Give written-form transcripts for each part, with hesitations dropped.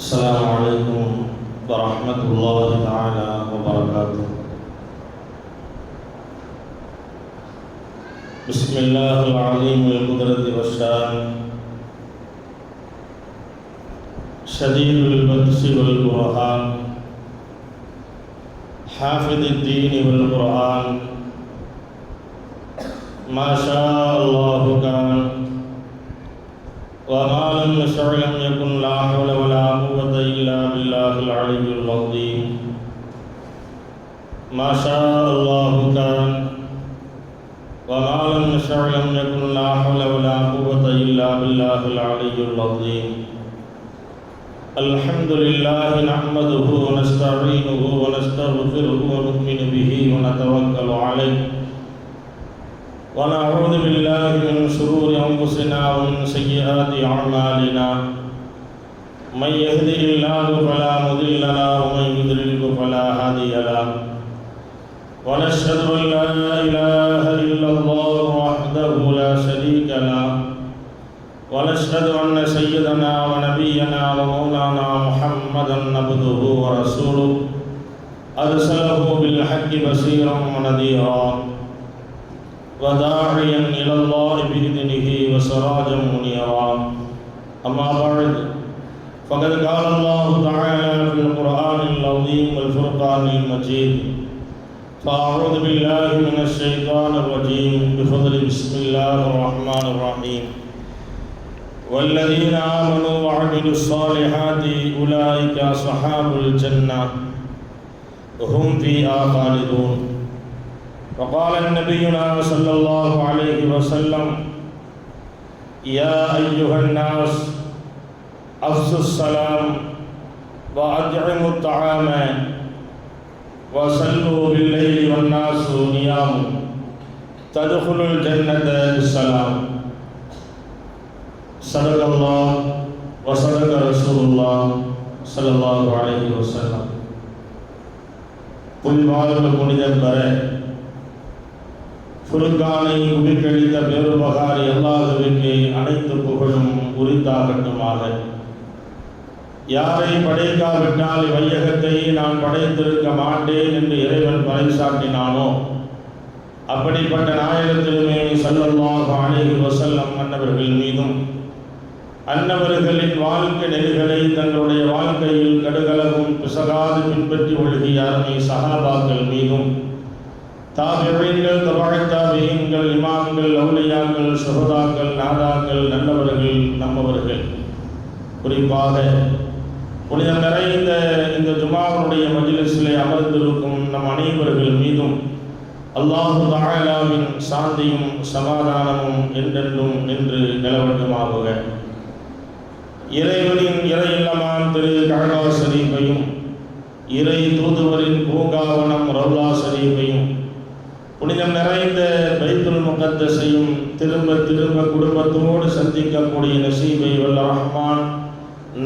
السلام عليكم ورحمة الله تعالى وبركاته. بسم الله العليم القدرة والشان شديد البطش والبرهان حافظ الدين والقرآن ما شاء الله كان وما لم يشع لم يكن لا حول ولا قوة إلا بالله العلي العظيم ما شاء الله كان وما لم يشع لم يكن لا حول ولا قوة إلا بالله العلي العظيم. الحمد لله نحمده ونستعينه ونستغفره ونؤمن به ونتوكل عليه ونعوذ بالله من شرور أنفسنا ومن سيئات أعمالنا. من يهده الله فلا مضل له ومن يضلل فلا هادي له. ونشهد أن لا إله إلا الله وحده لا شريك له. ونشهد أن سيدنا ونبينا ومولانا محمدا عبده ورسوله أرسله بالحق بشيرا ونذيرا وداعيا إلى الله بإذنه وسراجا منيرا. أما بعد فقد قال الله تعالى في القرآن العظيم والفرقان المجيد فأعوذ بالله من الشيطان الرجيم بفضل بسم الله الرحمن الرحيم. والذين آمنوا وعملوا الصالحات أولئك أصحاب الجنة هم فيها خالدون. وقال نبينا صلى الله عليه وسلم يا أيها الناس أفشوا السلام وأطعموا الطعام وصلوا بالليل والناس نيام تدخلوا الجنة بالسلام. صدق الله وصدق رسول الله صلى الله عليه وسلم. புனித புனிதம்பர ஃபுர்கானை உயிர்கழித்த பேருபகாரி அல்லாஹ்வுக்கு அனைத்து புகழும் உரித்தாகட்டுமாக. யாரை படைக்காவிட்டால் இவ்வையகத்தை நான் படைத்திருக்க மாட்டேன் என்று இறைவன் பறைசாட்டினானோ அப்படிப்பட்ட நாயகத் திருமேனி ஸல்லல்லாஹு அலைஹி வஸல்லம் அன்னவர்கள் மீதும் அன்னவர்களின் வாழ்க்கை நெறிகளை தங்களுடைய வாழ்க்கையில் கடுகளவும் பிசகாது பின்பற்றி ஒழுகிய அருமை சஹாபாக்கள் மீதும் தாபிஈன்கள் தபஅத் தாபிஈன்கள் இமாம்கள் அவுலியாக்கள் சுஹதாக்கள் நாதாக்கள் நல்லவர்கள் நம்மவர்கள் குறிப்பாக புனிதம் நிறைந்த இந்த ஜுமாவுடைய மஜ்லிஸிலே அமர்ந்திருக்கும் நம் அனைவர்கள் மீதும் அல்லாஹு தஆலாவின் சாந்தியும் சமாதானமும் என்றென்றும் என்று நிலவட்டுமாகுக. இறைவனின் இறை இல்லமாம் திரு கஅபா ஷரீஃபையும் இறை தூதுவரின் பூங்காவனம் ரௌலா ஷரீஃபையும் புனிதம் நிறைந்த பைத்துல் முகத்தஸையும் திரும்ப திரும்ப குடும்பத்தோடு சந்திக்கக்கூடிய நசீபை வல்ல ரஹ்மான்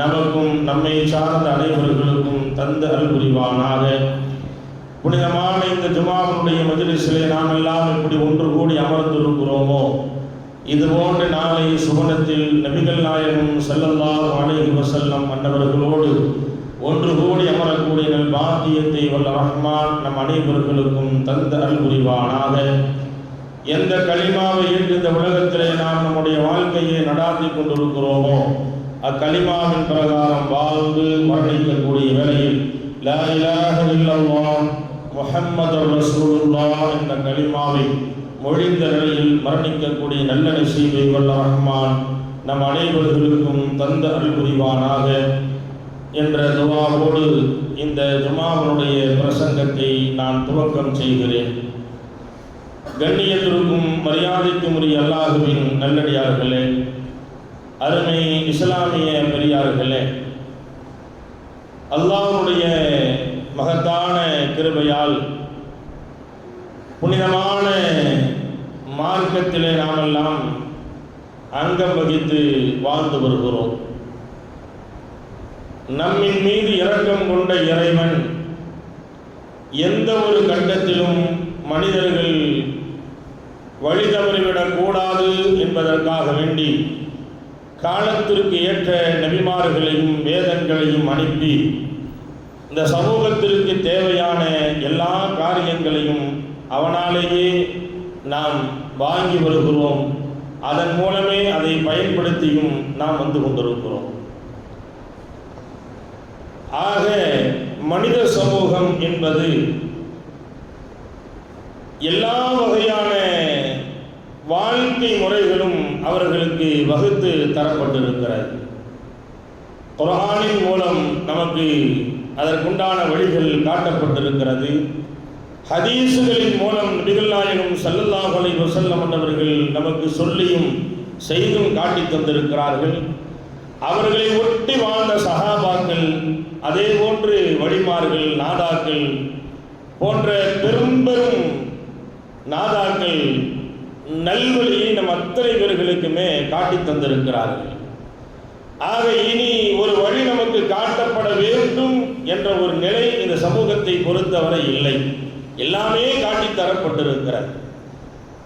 நமக்கும் நம்மை சார்ந்த அனைவர்களுக்கும் தந்த அருள் புரிவானாக. புனிதமான இந்த ஜுமாவுடைய மஜ்லிஸிலே நாம் எல்லாம் இப்படி ஒன்று கூடி அமர்ந்திருக்கிறோமோ இதுபோன்ற நாளை சுவனத்தில் நபிகள் நாயகம் ஸல்லல்லாஹு அலைஹி வஸல்லம் அன்னவர்களோடு ஒன்று கூடி அமரக்கூடிய நல் பாக்கியத்தை வல்ல ரஹ்மான் நம் அனைவர்களுக்கும் தந்த அருள் புரிவானாக. எந்த கலிமாவை ஏற்று இந்த உலகத்திலே நாம் நம்முடைய வாழ்க்கையை நடாத்தி கொண்டிருக்கிறோமோ அக்கலிமாவின் பிரகாரம் வாழ்ந்து மரணிக்கக்கூடிய வேளையில் லா இலாஹ இல்லல்லாஹ் முஹம்மதுர் ரசூலுல்லாஹ் என்ற கலிமாவை மொழிந்த நிலையில் மரணிக்கக்கூடிய நல்ல நசீபை வல்ல ரஹ்மான் நம் அனைவர்களுக்கும் தந்த அருள் புரிவானாக என்ற துஆவோடு இந்த ஜுமாவுடைய பிரசங்கத்தை நான் துவக்கம் செய்கிறேன். கண்ணியத்திற்கும் மரியாதைக்கும் உரிய அல்லாஹ்வின் நல்லடியார்களே, அருமை இஸ்லாமிய பெரியார்களே, அல்லாஹ்வுடைய மகத்தான கிருபையால் புனிதமான மார்க்கத்திலே நாமெல்லாம் அங்கம் வகித்து வாழ்ந்து வருகிறோம். நம்மின் மீது இரக்கம் கொண்ட இறைவன் எந்த ஒரு கட்டத்திலும் மனிதர்கள் வழி தவறிவிடக்கூடாது என்பதற்காக வேண்டி காலத்திற்கு ஏற்ற நபிமார்களையும் வேதங்களையும் அனுப்பி இந்த சமூகத்திற்கு தேவையான எல்லா காரியங்களையும் அவனாலேயே நாம் வாங்கி வருகிறோம். அதன் மூலமே அதை பயன்படுத்தியும் நாம் வந்து கொண்டிருக்கிறோம். ஆக மனித சமூகம் என்பது எல்லா வகையான வாழ்க்கை முறைகளும் அவர்களுக்கு வகுத்து தரப்பட்டிருக்கிறது. குர்ஆனின் மூலம் நமக்கு அதற்குண்டான வழிகள் காட்டப்பட்டிருக்கிறது. ஹதீஸுகளின் மூலம் நபிகள் நாயகம் ஸல்லல்லாஹு அலைஹி வஸல்லம் அவர்கள் நமக்கு சொல்லியும் செய்தும் காட்டி தந்திருக்கிறார்கள். அவர்களை ஒட்டி வாழ்ந்த சஹாபாக்கள், அதே போன்று வழிமார்கள், நாதாக்கள் போன்ற பெரும் பெரும் நாதாக்கள் நல்வழியை நம் அத்தனை பேர்களுக்குமே காட்டி தந்திருக்கிறார்கள். ஆக இனி ஒரு வழி நமக்கு காட்டப்பட வேண்டும் என்ற ஒரு நிலை இந்த சமூகத்தை பொறுத்தவரை இல்லை. எல்லாமே காட்டி தரப்பட்டிருக்கிறது.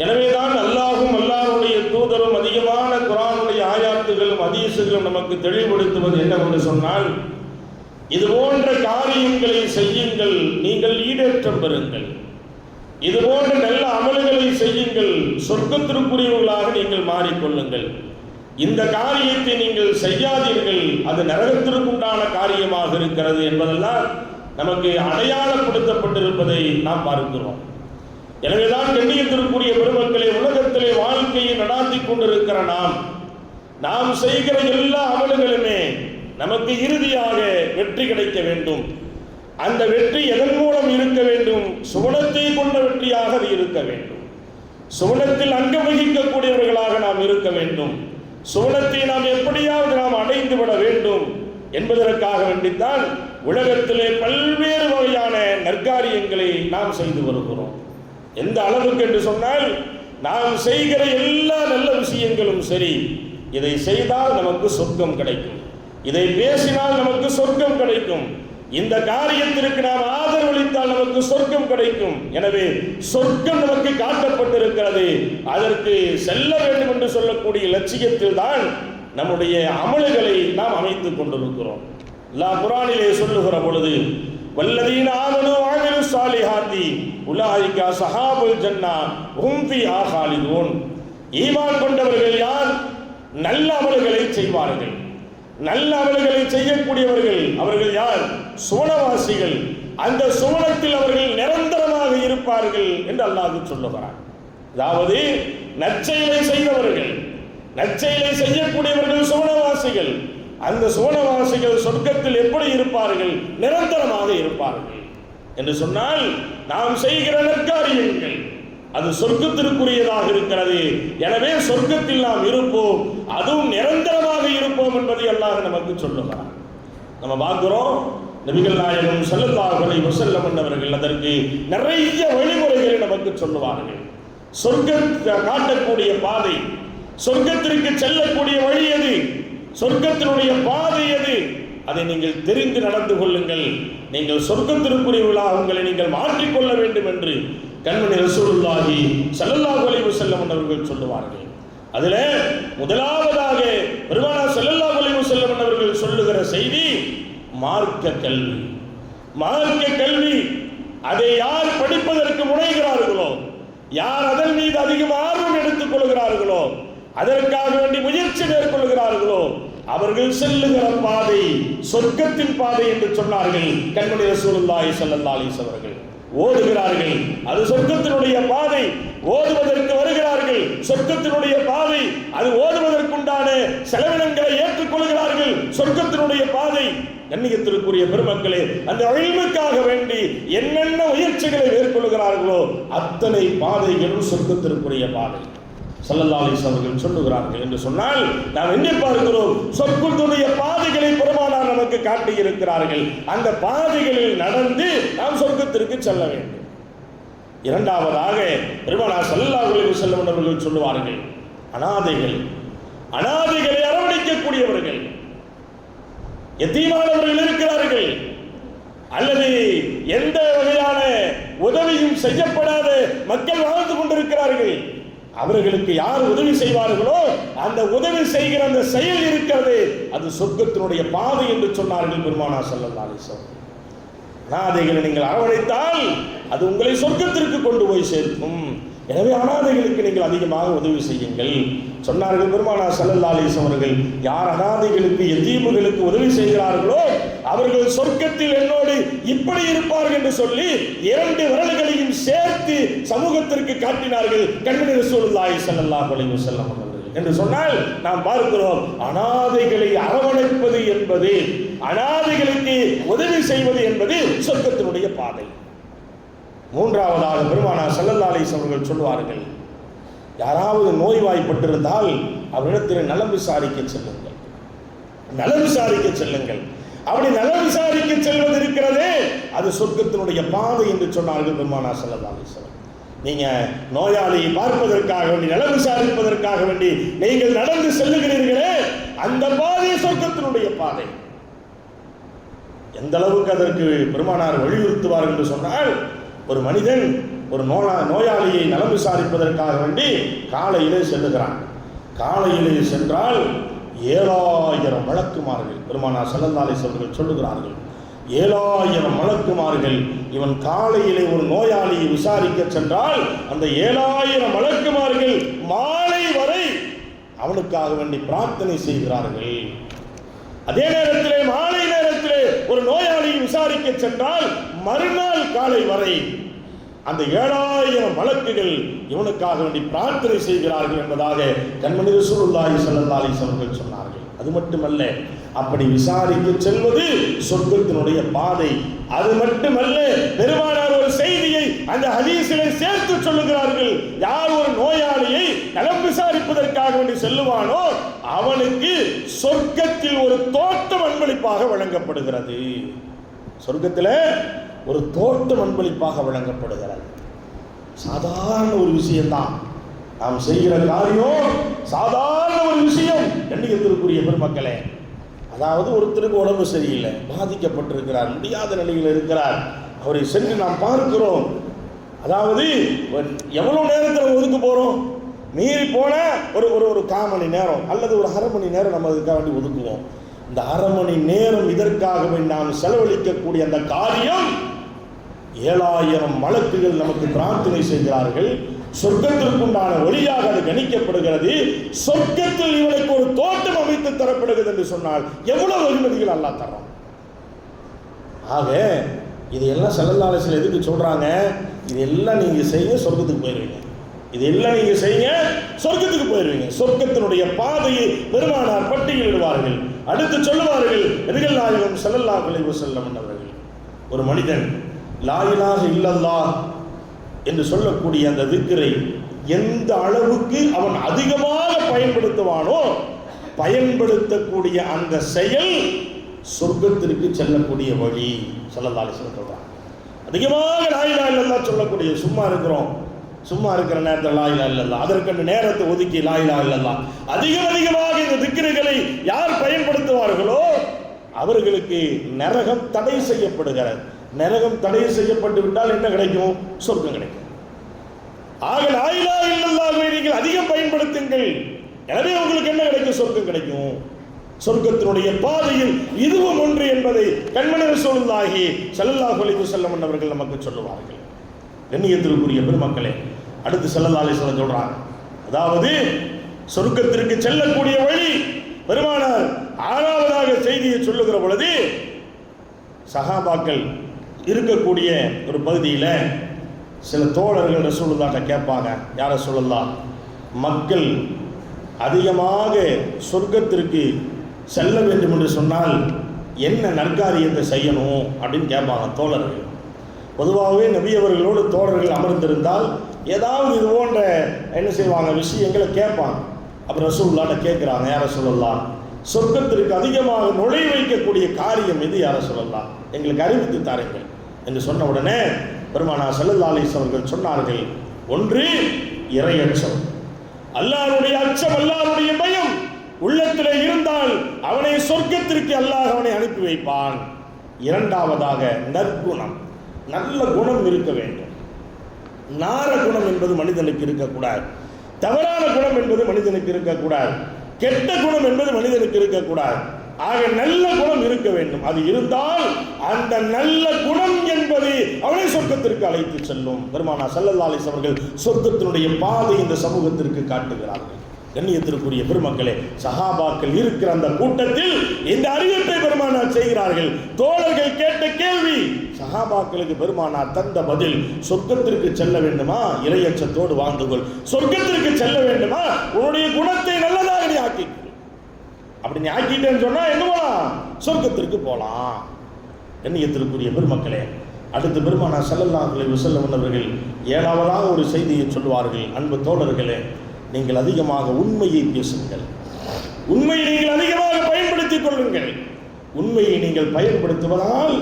எனவேதான் அல்லாஹும் அல்லாஹ்வுடைய தூதரும் அதிகமான குர்ஆனுடைய ஆயாத்துகளும் ஹதீஸுகளும் நமக்கு தெளிவுபடுத்துவது என்னவென்று சொன்னால், இது போன்ற காரியங்களை செய்யுங்கள், நீங்கள் ஈடேற்றம் பெறுங்கள். இது போன்ற நல்ல அமல்களை செய்யுங்கள், சொர்க்கத்திற்குரியவர்களாக நீங்கள் மாறிக்கொள்ளுங்கள். இந்த காரியத்தை நீங்கள் செய்யாதீர்கள், அது நரகத்திற்குண்டான காரியமாக இருக்கிறது என்பதெல்லாம் நமக்கு அடையாளப்படுத்தப்பட்டிருப்பதை நாம் பார்க்கிறோம். எனவேதான் கண்ணியத்திற்குரிய பெருமக்களை, உலகத்திலே வாழ்க்கையை நடாத்தி கொண்டிருக்கிற நாம் செய்கிற எல்லா அமல்களுமே நமக்கு இறுதியாக வெற்றி கிடைக்க வேண்டும். அந்த வெற்றி எதன் மூலம் இருக்க வேண்டும்? சுவனத்தை கொண்ட வெற்றியாக அது இருக்க வேண்டும். சுவனத்தில் அங்கம் வகிக்கக்கூடியவர்களாக நாம் இருக்க வேண்டும். சுவனத்தை நாம் எப்படியாவது நாம் அடைந்து விட வேண்டும் என்பதற்காக வேண்டித்தான் உலகத்திலே பல்வேறு வகையான நற்காரியங்களை நாம் செய்து வருகிறோம். எந்த அளவுக்கு என்று சொன்னால், நாம் செய்கிற எல்லா நல்ல விஷயங்களும் சரி, இதை செய்தால் நமக்கு சொர்க்கம் கிடைக்கும், இதை பேசினால் நமக்கு சொர்க்கம் கிடைக்கும், இந்த காரியத்திற்கு நாம் ஆதரவளித்தால் நமக்கு சொர்க்கம் கிடைக்கும். எனவே சொர்க்கம் நமக்கு காட்டப்பட்டிருக்கிறது. அதற்கு செல்ல வேண்டும் என்று சொல்லக்கூடிய லட்சியத்தில் தான் நம்முடைய அமல்களை நாம் அமைத்துக் கொண்டிருக்கிறோம். அல்லாஹ் குர்ஆனிலே சொல்லுகிற பொழுது, வல்லதீன ஆமனு வஅமிலு ஸாலிஹாத்தி உலாயிக ஸஹாபுல் ஜன்னா ஹும் ஃபீஹா காலிதூன். ஈமான் கொண்டவர்கள் யார்? நல்ல அமல்களை செய்வார்கள். நல்ல அமல்களை செய்யக்கூடியவர்கள் அவர்கள் யார்? சுவனவாசிகள். அந்த சுவனத்தில் அவர்கள் நிரந்தரமாக இருப்பார்கள் என்று அல்லாஹ் சொல்லுகிறார். அதாவது நற்செயலை செய்தவர்கள், நற்செயலை செய்யக்கூடியவர்கள் சுவனவாசிகள். அந்த சுவனவாசிகள் சொர்க்கத்தில் எப்படி இருப்பார்கள்? நிரந்தரமாக இருப்பார்கள். என்று சொன்னால், நாம் செய்கிற நற்காரியங்கள் அது சொர்க்கத்திற்குரியதாக இருக்கிறது. எனவே சொர்க்கத்தில் நாம் இருப்போம், அதுவும் நிரந்தரமாக இருப்போம் என்பதை அல்லாஹ் நமக்கு சொல்லுகிறார். நம்ம பார்க்கிறோம், நபிகள் நாயகம் ஸல்லல்லாஹு அலைஹி வஸல்லம் அவர்கள் அதற்கு நிறைய வழிமுறைகளை நமக்கு சொல்லுவார்கள். சொர்க்கத்தை காட்டக்கூடிய பாதை, சொர்க்கத்திற்கு செல்லக்கூடிய வழி எது, சொர்க்கத்தினுடைய பாதை எது, அதை நீங்கள் தெரிந்து நடந்து கொள்ளுங்கள். நீங்கள் சொர்க்கத்திற்குரியவர்களாக உங்களை நீங்கள் மாற்றிக்கொள்ள வேண்டும் என்று கண்மணி ரசூலுல்லாஹி ஸல்லல்லாஹு அலைஹி வஸல்லம் அவர்கள் சொல்லுவார்கள். அதுல முதலாவதாக பெருமானார் ஸல்லல்லாஹு அலைஹி வஸல்லம் அவர்கள் சொல்லுகிற செய்தி மார்க்க கல்வி. மார்க்க கல்வி அதை யார் படிப்பதற்கு முனைகிறார்களோ, யார் அதன் மீது அதிகம் ஆர்வம் எடுத்துக் கொள்கிறார்களோ, அதற்காக வேண்டி முயற்சி மேற்கொள்கிறார்களோ, அவர்கள் செல்லுகிற பாதை சொர்க்கத்தின் பாதை என்று சொன்னார்கள் கண்மணி ரசூலுல்லாஹி ஸல்லல்லாஹு அலைஹி வஸல்லம் அவர்கள். ஓதுகிறார்கள், அது சொர்க்கத்தினுடைய பாதை. ஓதுவதற்கு வருகிறார்கள், சொர்க்கத்தினுடைய பாதை. அது ஓதுவதற்குண்டான செலவினங்களை ஏற்றுக்கொள்கிறார்கள், சொர்க்கத்தினுடைய பாதை. கண்ணியத்திற்குரிய பெருமக்களே, அந்த இல்முக்காக வேண்டி என்னென்ன முயற்சிகளை மேற்கொள்கிறார்களோ அத்தனை பாதைகளும் சொர்க்கத்திற்குரிய பாதை. ஸல்லல்லாஹு அலைஹி வஸல்லம் அவர்கள் சொல்லுகிறார்கள் என்று சொன்னால், நாம் என்ன பார்க்கிறோம்? சொர்க்கத்துடைய பாதைகளை பெருமானார் நமக்கு காட்டி இருக்கிறார்கள். அந்த பாதைகளில் நடந்து நாம் சொர்க்கத்திற்கு செல்ல வேண்டும். இரண்டாவதாக பெருமானார் ஸல்லல்லாஹு அலைஹி வஸல்லம் அவர்கள் சொல்லுவார்கள், அனாதைகள், அனாதைகளை அரவணைக்கக்கூடியவர்கள், எத்தீமானவர்கள் இருக்கிறார்கள், அல்லது எந்த வகையான உதவியும் செய்யப்படாத மக்கள் வாழ்ந்து கொண்டிருக்கிறார்கள், அவர்களுக்கு யார் உதவி செய்வார்களோ அந்த உதவி செய்கிற அந்த செயல் இருக்கிறது, அது சொர்க்கத்தினுடைய பாதை என்று சொன்னார்கள் பெருமானார் ஸல்லல்லாஹு அலைஹி வஸல்லம். அனாதைகளை நீங்கள் அரவணைத்தால் அது உங்களை சொர்க்கத்திற்கு கொண்டு போய் சேர்க்கும். எனவே அனாதைகளுக்கு நீங்கள் அதிகமாக உதவி செய்யுங்கள் சொன்னார்கள் பெருமானார் ஸல்லல்லாஹு அலைஹி வஸல்லம் அவர்கள். யார் அனாதைகளுக்கு எத்தீம்களுக்கு உதவி செய்கிறார்களோ அவர்கள் சொர்க்கத்தில் என்னோடு இப்படி இருப்பார்கள் என்று சொல்லி 2 விரல்களையும் சேர்த்து சமூகத்திற்கு காட்டினார்கள் கண்மணி ரசூலுல்லாஹி ஸல்லல்லாஹு அலைஹி வஸல்லம் அவர்கள். என்று சொன்னால் நாம் பார்க்கிறோம், அனாதைகளை அரவணைப்பது என்பது, அனாதைகளுக்கு உதவி செய்வது என்பது சொர்க்கத்தினுடைய பாதை. மூன்றாவதாக பெருமானார் ஸல்லல்லாஹு அலைஹி வஸல்லம் அவர்கள் சொல்வார்கள், யாராவது நோய்வாய்ப்பட்டிருந்தால் அவரிடத்தில் நலம் விசாரிக்க செல்லுங்கள், நலம் விசாரிக்க செல்லுங்கள். அப்படி நலம் விசாரிக்க செல்வது இருக்கிறதே அது சொர்க்கத்தினுடைய பாதை என்று சொன்னார்கள் பெருமானார் ஸல்லல்லாஹு அலைஹி வஸல்லம். நீங்க நோயாளியை பார்ப்பதற்காக வேண்டி, நலம் விசாரிப்பதற்காக வேண்டி நீங்கள் நடந்து செல்லுகிறீர்களே அந்த பாதை சொர்க்கத்தினுடைய பாதை. எந்த அளவுக்கு அதற்கு பெருமானார் வலியுறுத்துவார் என்று சொன்னால், ஒரு மனிதன் ஒரு நோயாளியை நலம் விசாரிப்பதற்காக வேண்டி காலையிலே செல்லுகிறான். காலையிலே சென்றால் 7000 மலக்குமார்கள், பெருமானார் ஸல்லல்லாஹு அலைஹி வஸல்லம் சொல்லுகிறார்கள், 7000 மலக்குமார்கள் இவன் காலையிலே ஒரு நோயாளியை விசாரிக்க சென்றால் அந்த 7000 மலக்குமார்கள் மாலை வரை அவனுக்காக வேண்டி பிரார்த்தனை செய்கிறார்கள். அதே நேரத்திலே மாலை நேரத்திலே ஒரு நோயாளியை விசாரிக்க சென்றால் மறுநாள் காலை வரை அந்த 7000 மலக்குகள் இவனுக்காக வேண்டி பிரார்த்தனை செய்கிறார்கள் என்பதாக கண்மணி ரசூலுல்லாஹி ஸல்லல்லாஹு அலைஹி வஸல்லம் சொன்னார்கள். அது மட்டுமல்ல, அப்படி விசாரிக்க செல்வது சொர்க்கத்தினுடைய பாதை. அது மட்டுமல்ல, பெருமானார் ஒரு செய்தியை அந்த ஹதீஸிலே சேர்த்து சொல்லுகிறார்கள், யார் ஒரு நோயாளியை நலம் விசாரிப்பதற்காக வேண்டி செல்லுவானோ அவனுக்கு சொர்க்கத்தில் ஒரு தோட்டம் அன்பளிப்பாக வழங்கப்படுகிறது. சொர்க்கத்தில் ஒரு தோட்டம் அன்பளிப்பாக வழங்கப்படுகிறது. சாதாரண ஒரு விஷயம்தான், நாம் செய்கிற காரியம் சாதாரண ஒரு விஷயம். கண்ணியத்திற்குரிய பெருமக்களே, அதாவது ஒருத்தருக்கு உடம்பு சரியில்லை, பாதிக்கப்பட்டிருக்கிறார், முடியாத நிலையில் இருக்கிறார், அவரை சென்று நாம் பார்க்கிறோம். அதாவது எவ்வளவு நேரத்தில் ஒதுக்க போறோம்? மீறி போன ஒரு 1/4 மணி நேரம் அல்லது ஒரு 1/2 மணி நேரம் நம்ம இதுக்காக வேண்டி ஒதுக்குவோம். இந்த 1/2 மணி நேரம் இதற்காகவே நாம் செலவழிக்கக்கூடிய அந்த காரியம் 7000 மலக்குகள் நமக்கு பிரார்த்தனை செய்கிறார்கள். சொர்க்கத்திற்குண்டான வழியாக அது கணிக்கப்படுகிறது. சொர்க்கத்தில் இவனுக்கு ஒரு தோட்டம் அமைத்து தரப்படுகிறது என்று சொன்னால் எவ்வளவு வெகுமதிகள் அல்லாஹ் தர்றான். ஆக இதையெல்லாம் ஸல்லல்லாஹு அலைஹி வஸல்லம் எதுக்கு சொல்றாங்க? இதெல்லாம் நீங்க செய்ய சொர்க்கத்துக்கு போயிருவீங்க, இதெல்லாம் நீங்க செய்ய சொர்க்கத்துக்கு போயிருவீங்க. சொர்க்கத்தினுடைய பாதையை பெருமானார் பட்டியலிடுவார்கள். அடுத்து சொல்லுவார்கள், நபிகள் நாயகம் ஸல்லல்லாஹு அலைஹி வஸல்லம் அவர்கள், ஒரு மனிதன் லா இலாஹ இல்லல்லாஹ் என்று சொல்லக்கூடிய அந்த திக்ரை எந்த அளவுக்கு அவன் அதிகமாக பயன்படுத்துவானோ, பயன்படுத்தக்கூடிய அந்த செயல் சொர்க்கத்திற்கு செல்லக்கூடிய வழி. ஸல்லல்லாஹு அலைஹி வஸல்லம் சொல்றாங்க, அதிகமாக லா இலாஹ இல்லல்லாஹ் சொல்லக்கூடிய, சும்மா இருக்கிற நேரத்தில் லா இலாஹ இல்லல்லாஹ், அதற்கு நேரத்தை ஒதுக்கி லா இலாஹ இல்லல்லாஹ், அதிகமாக இந்த திக்ருகளை யார் பயன்படுத்துவார்களோ அவர்களுக்கு நரகம் தடை செய்யப்படுகிறது. நரகம் தடை செய்யப்பட்டு விட்டால் என்ன கிடைக்கும்? சொர்க்கம் கிடைக்கும். ஆக லா இலாஹ இல்லல்லாஹ்வை நீங்கள் அதிகம் பயன்படுத்துங்கள், எனவே உங்களுக்கு என்ன கிடைக்கும்? சொர்க்கம் கிடைக்கும். சொர்க்கத்தினுடைய பாதையில் இதுவும் ஒன்று என்பதை கண்மணி ரசூலுல்லாஹி ஸல்லல்லாஹு அலைஹி வஸல்லம் அவர்கள் நமக்கு சொல்லுவார்கள். கண்ணியத்திற்குரிய பெருமக்களே, அடுத்து ஸல்லல்லாஹு அலைஹி வஸல்லம் சொல்றாங்க, அதாவது சொர்க்கத்திற்கு செல்லக்கூடிய வழி. பெருமானார் 6வதாக செய்தியை சொல்லுகிற பொழுது, சஹாபாக்கள் இருக்கக்கூடிய ஒரு பகுதியில் சில தோழர்கள் ரசூலுல்லாஹ்ட்ட கேட்பாங்க, யார் ரசூலுல்லாஹ், மக்கள் அதிகமாக சொர்க்கத்திற்கு செல்ல வேண்டும் என்று சொன்னால் என்ன நற்காரியத்தை செய்யணும் அப்படின்னு கேட்பாங்க தோழர்கள். பொதுவாகவே நபி அவர்களோடு தோழர்கள் அமர்ந்திருந்தால் ஏதாவது இது போன்ற என்ன செய்வாங்க, விஷயங்களை கேட்பாங்க. அப்புறம் ரசூலுல்லாஹ்ட்ட கேட்குறாங்க, யார் ரசூலுல்லாஹ், சொர்க்கத்திற்கு அதிகமாக நுழை வைக்கக்கூடிய காரியம் எது யார் ரசூலுல்லாஹ், எங்களுக்கு அறிவித்து தாருங்கள் என்று சொன்ன உடனே பெருமானார் ஸல்லல்லாஹு அலைஹி வஸல்லம் அவர்கள் சொன்னார்கள், ஒன்று இறையச்சம், அல்லாஹ்வுடைய அச்சம், அல்லாஹ்வுடைய பயம் உள்ளத்திலே இருந்தால் அவனை சொர்க்கத்திற்கு அல்லாஹ் அவனை அனுப்பி வைப்பான். இரண்டாவதாக நற்குணம், நல்ல குணம் இருக்க வேண்டும். நார குணம் என்பது மனிதனுக்கு இருக்கக்கூடாது. தவறான குணம் என்பது மனிதனுக்கு இருக்கக்கூடாது, கெட்ட குணம் என்பது மனிதனுக்கு இருக்கக்கூடாது. ஆக நல்ல குணம் இருக்க வேண்டும். அது இருந்தால் அந்த நல்ல குணம் என்பது அவனை சொர்க்கத்திற்கு அழைத்து செல்லும். பெருமானார் ஸல்லல்லாஹு அலைஹி வஸல்லம் அவர்கள் சொர்க்கத்தினுடைய பாதை இந்த சமூகத்திற்கு காட்டுகிறார்கள். கண்ணியத்திற்குரிய பெருமக்களே, சஹாபாக்கள் இருக்கிற அந்த கூட்டத்தில் இந்த அறிவிப்பை பெருமானார் செய்கிறார்கள். தோழர்கள் கேட்ட கேள்வி, சஹாபாக்களுக்கு பெருமானார் தந்த பதில், சொர்க்கத்திற்கு செல்ல வேண்டுமா இறையச்சத்தோடு வாழ்ந்துகொள், சொர்க்கத்திற்கு செல்ல வேண்டுமா உன்னுடைய குணத்தை நல்லதாக நீ ஆக்கி, அப்படி நீ ஆக்கிட்டேன்னு சொன்னா எங்க போலாம், சொர்க்கத்திற்கு போலாம். கண்ணியத்திற்குரிய பெருமக்களே, அடுத்து பெருமானார் ஸல்லல்லாஹு அலைஹி வஸல்லம் அவர்கள் ஏழாவதாக ஒரு செய்தியை சொல்வார்கள். அன்பு தோழர்களே, நீங்கள் அதிகமாக உண்மையை பேசுங்கள், உண்மையை நீங்கள் அதிகமாக பயன்படுத்திக் கொள்ளுங்கள். உண்மையை நீங்கள் பயன்படுத்துவதால்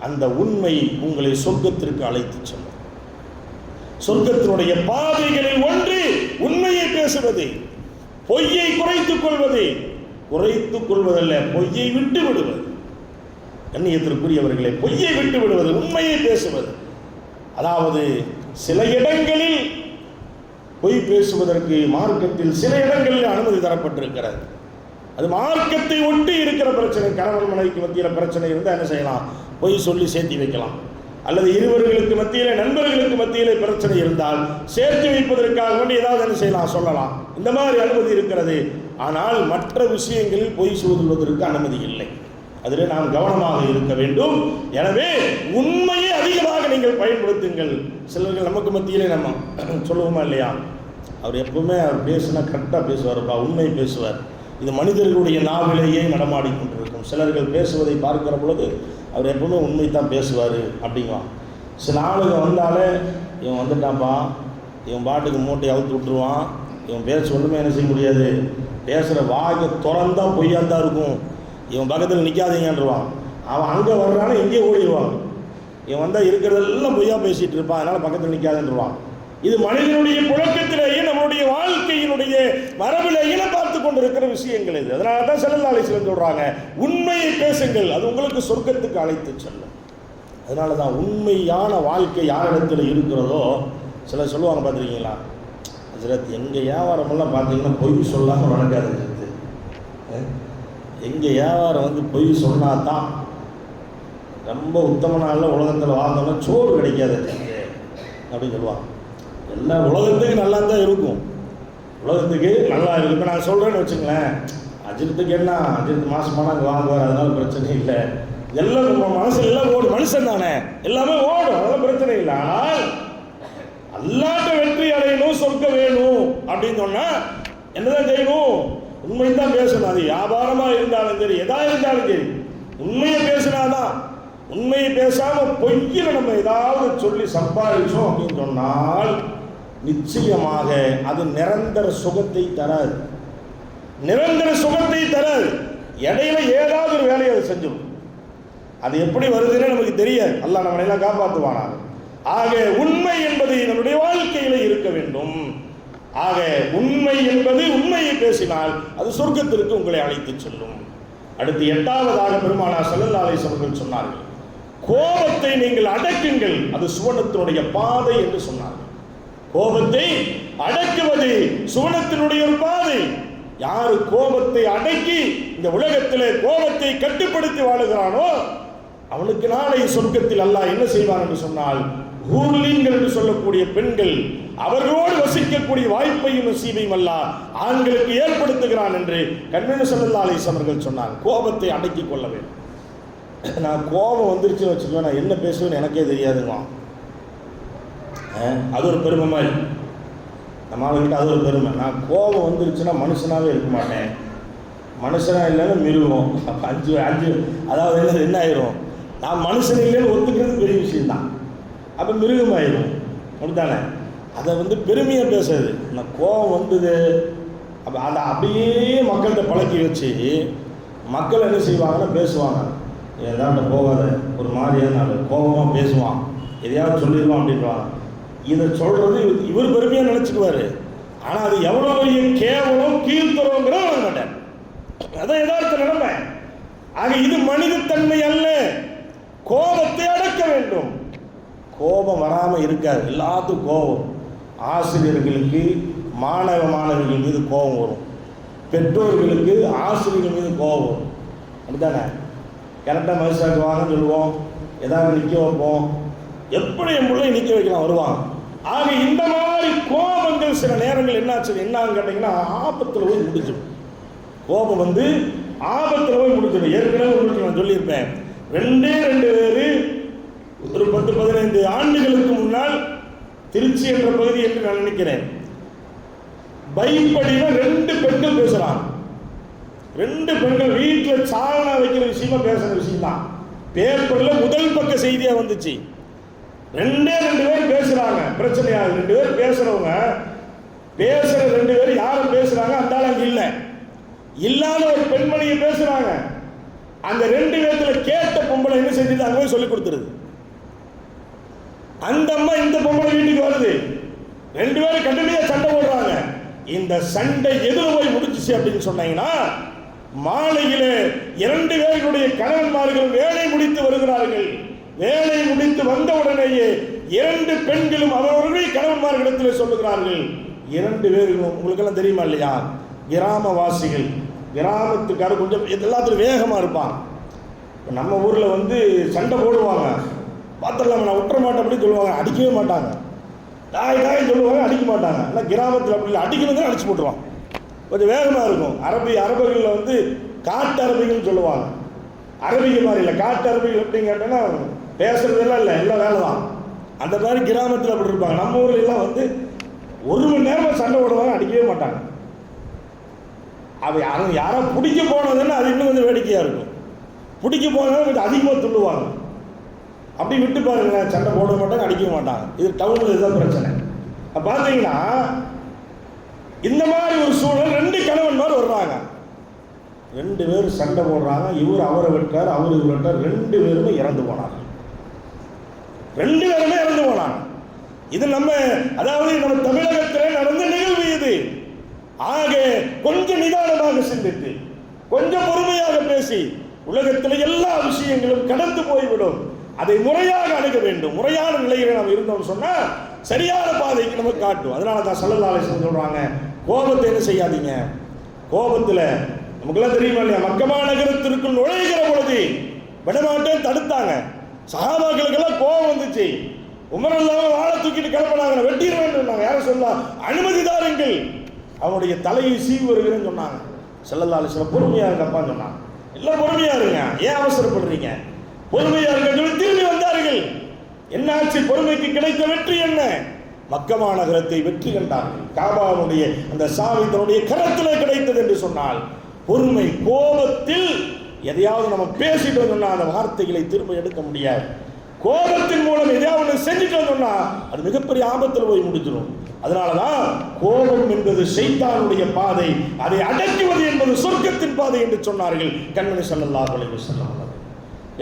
அந்த உண்மை உங்களை சொர்க்கத்திற்கு அழைத்து செல்லும். சொர்க்கத்தினுடைய பாதைகளில் ஒன்று உண்மையை பேசுவது, பொய்யை குறைத்துக் கொள்வது, குறைத்துக் கொள்வதல்ல, பொய்யை விட்டு விடுவது. கண்ணியத்திற்குரியவர்களே, பொய்யை விட்டு விடுவது, உண்மையை பேசுவது. அதாவது சில இடங்களில் பொய் பேசுவதற்கு மார்க்கத்தில் சில இடங்களில் அனுமதி தரப்பட்டிருக்கிறது. அது மார்க்கத்தை ஒட்டி இருக்கிற பிரச்சனை. கணவன் மனைவிக்கு மத்தியில் பிரச்சனை இருந்தால் என்ன செய்யலாம், பொய் சொல்லி சேர்த்து வைக்கலாம். அல்லது இருவர்களுக்கு மத்தியிலே, நண்பர்களுக்கு மத்தியிலே பிரச்சனை இருந்தால் சேர்த்து வைப்பதற்காக வேண்டி ஏதாவது என்ன செய்யலாம், சொல்லலாம். இந்த மாதிரி அனுமதி இருக்கிறது. ஆனால் மற்ற விஷயங்களில் பொய் சொல்வதற்கு அனுமதி இல்லை. அதில் நாம் கவனமாக இருக்க வேண்டும். எனவே உண்மையை அதிகமாக நீங்கள் பயன்படுத்துங்கள். சிலர்கள் நமக்கு மத்தியிலே நம்ம சொல்லுவோமா இல்லையா, அவர் எப்பவுமே அவர் பேசினா கரெக்டாக பேசுவார்ப்பா, உண்மை பேசுவார். இது மனிதர்களுடைய நாவிலேயே நடமாடி கொண்டிருக்கும். சிலர்கள் பேசுவதை பார்க்கிற பொழுது அவர் எப்பவுமே உண்மை தான் பேசுவார் அப்படிங்குவான். சில ஆளுங்க வந்தாலே இவன் வந்துட்டான்ப்பா, இவன் பாட்டுக்கு மூட்டை அவுத்து விட்டுருவான், இவன் பேச ஒன்றுமே என்ன செய்ய முடியாது, பேசுகிற வாயை திறந்தா பொய்யாந்தான் இருக்கும், இவன் பக்கத்தில் நிற்காதீங்கன்றான். அவன் அங்கே வர்றானே எங்கேயே ஓடிடுவான். இவன் வந்தால் இருக்கிறதெல்லாம் பொய்யா பேசிகிட்டு இருப்பான், அதனால் பக்கத்தில் நிற்காதுன்றான். இது மனிதனுடைய புழக்கத்திலேயே நம்மளுடைய வாழ்க்கையினுடைய மரபிலேயே பார்த்து கொண்டிருக்கிற விஷயங்கள் இது. அதனால தான் ஸல்லல்லாஹு அலைஹி வஸல்லம் சொல்கிறாங்க, உண்மையை பேசுங்கள், அது உங்களுக்கு சொர்க்கத்துக்கு அழைத்து செல்லும். அதனால தான் உண்மையான வாழ்க்கை யாரிடத்தில் இருக்கிறதோ, சிலர் சொல்லுவாங்க பார்த்துருக்கீங்களா, ஹஜ்ரத் எங்கள் வியாபாரமெல்லாம் பார்த்தீங்கன்னா பொய் சொல்லாமல் நடக்காது. எங்கள் வியாபாரம் வந்து பொய் சொன்னால் தான் ரொம்ப உத்தம நாளில் உலகத்தில் வாழ்ந்தோம்னா சோறு கிடைக்காது அப்படின்னு சொல்லுவாங்க. எல்லா உலகத்துக்கு நல்லா தான் இருக்கும், உலகத்துக்கு நல்லா இருக்கும். இப்போ நான் சொல்கிறேன்னு வச்சுங்களேன், அஜித்துக்கு என்ன, அஜித் மாதமான அங்கே வாங்குவார், அதனால பிரச்சனை இல்லை. எல்லாம் நம்ம மனசில் எல்லாம் ஓடும், மனுஷன் தானே, எல்லாமே ஓடும், அதெல்லாம் பிரச்சனை இல்லை. ஆனால் அல்லாட்ட வெற்றி அடையணும், சொர்க்கம் வேணும் அப்படின்னு சொன்னால் என்னதான் செய்யணும், உண்மை தான் பேசணும். அது வியாபாரமாக இருந்தாலும் சரி, எதா இருந்தாலும் சரி, உண்மையை பேசினாதான். உண்மையை பேசாமல் பொய்யில் நம்ம ஏதாவது சொல்லி சம்பாதிச்சோம் அப்படின்னு சொன்னால் நிச்சயமாக அது நிரந்தர சுகத்தை தராது, நிரந்தர சுகத்தை தராது. இடையில ஏதாவது ஒரு வேலையை அதை செஞ்சிடும். அது எப்படி வருதுன்னு நமக்கு தெரியாது. அல்லாஹ் நம்மளை எல்லாம் காப்பாற்றுவானாங்க. ஆக உண்மை என்பது நம்முடைய வாழ்க்கையில இருக்க வேண்டும். ஆக உண்மை என்பது, உண்மையை பேசினால் அது சொர்க்கத்திற்கு உங்களை அழைத்து செல்லும். அடுத்து எட்டாவதாக பெருமானார் ஸல்லல்லாஹு அலைஹி வஸல்லம் சொன்னார்கள், கோபத்தை நீங்கள் அடக்குங்கள், அது சுவனத்தினுடைய பாதை என்று சொன்னார்கள். கோபத்தை அடக்குவது சுவனத்தினுடைய ஒரு பாதை. யாரு கோபத்தை அடக்கி இந்த உலகத்திலே கோபத்தை கட்டுப்படுத்தி வாழுகிறானோ அவனுக்கு நாளை சொர்க்கத்தில் அல்லாஹ் என்ன செய்வான் என்று சொன்னால், ஹூர்லீன்கள் என்று சொல்லக்கூடிய பெண்கள், அவர்களோடு வசிக்கக்கூடிய வாய்ப்பையும் நசீபையும் அல்லாஹ் ஆண்களுக்கு ஏற்படுத்துகிறான் என்று கண்மணி ஸல்லல்லாஹு அலைஹி வஸல்லம் அவர்கள் சொன்னார். கோபத்தை அடக்கி கொள்ள வேண்டும். நான் கோபம் வந்துருச்சுன்னு வச்சுக்கோ, நான் என்ன பேசுவேன்னு எனக்கே தெரியாதுங்க. அது ஒரு பெருமை மாதிரி நம்ம ஆளுகிட்ட, அது ஒரு பெருமை. நான் கோபம் வந்துருச்சுன்னா மனுஷனாகவே இருக்க மாட்டேன், மனுஷனாக இல்லைன்னு மிருகம். அஞ்சு அதாவது என்ன ஆயிரும், நான் மனுஷன் இல்லைன்னு ஒத்துக்கிறது பெரிய விஷயம்தான். அப்போ மிருகமாயிரும், அப்படித்தானே? அதை வந்து பெருமையாக பேசுறது. நான் கோபம் வந்தது அப்போ அதை அப்படியே மக்கள்கிட்ட பழக்கி வச்சு மக்கள் என்ன செய்வாங்கன்னா பேசுவாங்க, ஏதாண்ட போகாத, ஒரு மாதிரியான கோபமாக பேசுவான், எதையாவது சொல்லிடுவான் அப்படின்வாங்க. இதை சொல்கிறது இவர் பெருமையாக நினச்சிக்குவார். ஆனால் அது எவ்வளோ கேவலம் கீழ்த்தரங்கிற மாட்டேன். அதான் யதார்த்த நிலைமை. ஆக இது மனிதத்தன்மை அல்ல. கோபத்தை அடக்க வேண்டும். கோபம் வராமல் இருக்காது, எல்லாத்துக்கும் கோபம். ஆசிரியர்களுக்கு மாணவ மாணவிகள் மீது கோபம் வரும், பெற்றோர்களுக்கு ஆசிரியர்கள் மீது கோபம் வரும். அப்படித்தானே? கரெக்டாக மதிசாக்கு வாங்கன்னு சொல்லுவோம், ஏதாவது நிற்க வைப்போம், எப்படி என் பிள்ளை நிற்க வைக்கலாம் வருவாங்க. ஆக இந்த மாதிரி கோபங்கள் சில நேரங்கள் என்னான்னு கேட்டிங்கன்னா ஆபத்தில் போய் முடிச்சிடும். கோபம் ஆபத்தில் போய் முடிச்சிடும். ஏற்கனவே உங்களுக்கு நான் சொல்லியிருப்பேன், 2 பேர் ஒரு 10-15 ஆண்டுகளுக்கு முன்னால் திருச்சி என்ற பகுதி என்று நான் நினைக்கிறேன், பைப்படியில் 2 பெண்கள் பேசுறாங்க. 2 பெண்கள் வீட்டில் சாதனை வைக்கிற விஷயமா பேசுற விஷயம் தான் பேப்பர்ல முதல் பக்க செய்தியா வந்துச்சு. 2 பேர் பேசுறாங்க, பிரச்சனையாக 2 பேர் பேசுறவங்க பேசுற 2 பேர் யாரும் பேசுறாங்க, அந்த ஆள் அங்க இல்ல, இல்லாத ஒரு பெண்மணியை பேசுறாங்க. அந்த 2 பேர்த்துல கேட்ட பொம்பளை என்ன செஞ்சது, அங்க போய் சொல்லி கொடுத்துருது. அந்த அம்மா இந்த பொம்பளை வீட்டுக்கு வருது, 2 பேரும் கண்டிப்பா சண்டை போடுறாங்க. இந்த சண்டை எதிர போய் முடிஞ்சிச்சு அப்படின்னு சொன்னீங்கன்னா, மாலையிலே 2 பேர்களுடைய கணவன்மார்கள் வேலை முடித்து வருகிறார்கள். வேலை முடித்து வந்த உடனேயே 2 பெண்களும் அவர்களுடைய கணவன்மார்களிடத்தில் சொல்லுகிறார்கள். 2 பேர்களும் உங்களுக்கெல்லாம் தெரியுமா இல்லையா, கிராமவாசிகள், கிராமத்துக்காரர் கொஞ்சம் எல்லாத்துலையும் வேகமாக இருப்பான். நம்ம ஊரில் சண்டை போடுவாங்க, பார்த்துடலாம் நான் விட்டுற மாட்டேன் அப்படின்னு சொல்லுவாங்க, அடிக்கவே மாட்டாங்க. தாய் சொல்லுவாங்க, அடிக்க மாட்டாங்க. ஆனால் கிராமத்தில் அப்படி இல்லை, அடிக்கணும் தான் அடிச்சு போட்டுருவான். கொஞ்சம் வேகமாக இருக்கும். அரபிகளில் காட்டு அரபிகள்னு சொல்லுவாங்க. அரபிக மாதிரி இல்லை, காட்டு அரபிகள் எப்படின்னு கேட்டோன்னா பேசுறதெல்லாம் இல்லை, எல்லாம் வேலை தான். அந்த மாதிரி கிராமத்தில் அப்படி இருப்பாங்க. நம்ம ஊர்ல எல்லாம் 1 மணி நேரமாக சண்டை போடுவாங்க, அடிக்கவே மாட்டாங்க. அது யாரோ பிடிக்க போனதுன்னா அது இன்னும் கொஞ்சம் வேடிக்கையாக இருக்கும். பிடிக்க போனது கொஞ்சம் அதிகமாக துள்ளுவாங்க. அப்படி விட்டு பாருங்க, சண்டை போட மாட்டாங்க, அடிக்க மாட்டாங்க. இது டவுனில் இதுதான் பிரச்சனை. பார்த்தீங்கன்னா இந்த மாதிரி ஒரு சூழல், 2 கணவன்மார் வர்றாங்க, 2 பேரும் சண்டை போடுறாங்க. இவர் அவரை விட்டார், அவர் இவர் விட்டார், 2 பேருமே இறந்து போனாங்க. 2 பேருமே இறந்து போனாங்க. இது நம்ம தமிழகத்தில் நடந்த நிகழ்வு இது. ஆக கொஞ்சம் நிதானமாக சிந்தித்து, கொஞ்சம் பொறுமையாக பேசி, உலகத்தில் எல்லா விஷயங்களும் கடந்து போய்விடும். அதை முறையாக அணுக வேண்டும். முறையான நிலையில் நாம் இருந்தோம் சொன்னா சரியான பாதைக்கு நமக்கு காட்டும். அதனால தான் ஸல்லல்லாஹு அலைஹி வஸல்லம் சொல்றாங்க, கோபத்தை என்ன செய்யாதீங்க. கோபத்தில் நமக்கெல்லாம் தெரியுமா இல்லையா, மக்கமா நகரத்திற்குள் நுழைகிற பொழுது விடமாட்டேன் தடுத்தாங்க. சஹாபாக்களுக்கெல்லாம் கோபம் வந்துச்சு. உமர் இல்லாம வாழை தூக்கிட்டு கிளம்பினாங்க, வெட்டிட வேண்டும். யாரும் சொல்லலாம், அனுமதி தாருங்கள், அவனுடைய தலையை சீவி வருகிறேன்னு சொன்னாங்க. ஸல்லல்லாஹு அலைஹி வஸல்லம் பொறுமையா இருங்கப்பான்னு சொன்னாங்க. எல்லாம் பொறுமையா இருங்க, ஏன் அவசரப்படுறீங்க, பொறுமையா இருக்க சொல்லி திரும்பி வந்தார்கள். என்னாச்சு, பொறுமைக்கு கிடைத்த வெற்றி என்ன? மக்கமா நகரத்தை வெற்றி கண்டார்கள். காபாவுடைய அந்த சாவி தன்னுடைய கரத்திலே கிடைத்தது என்று சொன்னால் பொறுமை. கோபத்தில் எதையாவது நம்ம பேசிட்டு வந்தோம்னா அந்த வார்த்தைகளை திரும்ப எடுக்க முடியாது. கோபத்தின் மூலம் எதையாவது செஞ்சுட்டு வந்தோம்னா அது மிகப்பெரிய ஆபத்தில் போய் முடிஞ்சிடும். அதனாலதான் கோபம் என்பது ஷைத்தானுடைய பாதை, அதை அடக்குவது என்பது சொர்க்கத்தின் பாதை என்று சொன்னார்கள் கண்மணி ஸல்லல்லாஹு அலைஹி வஸல்லம்.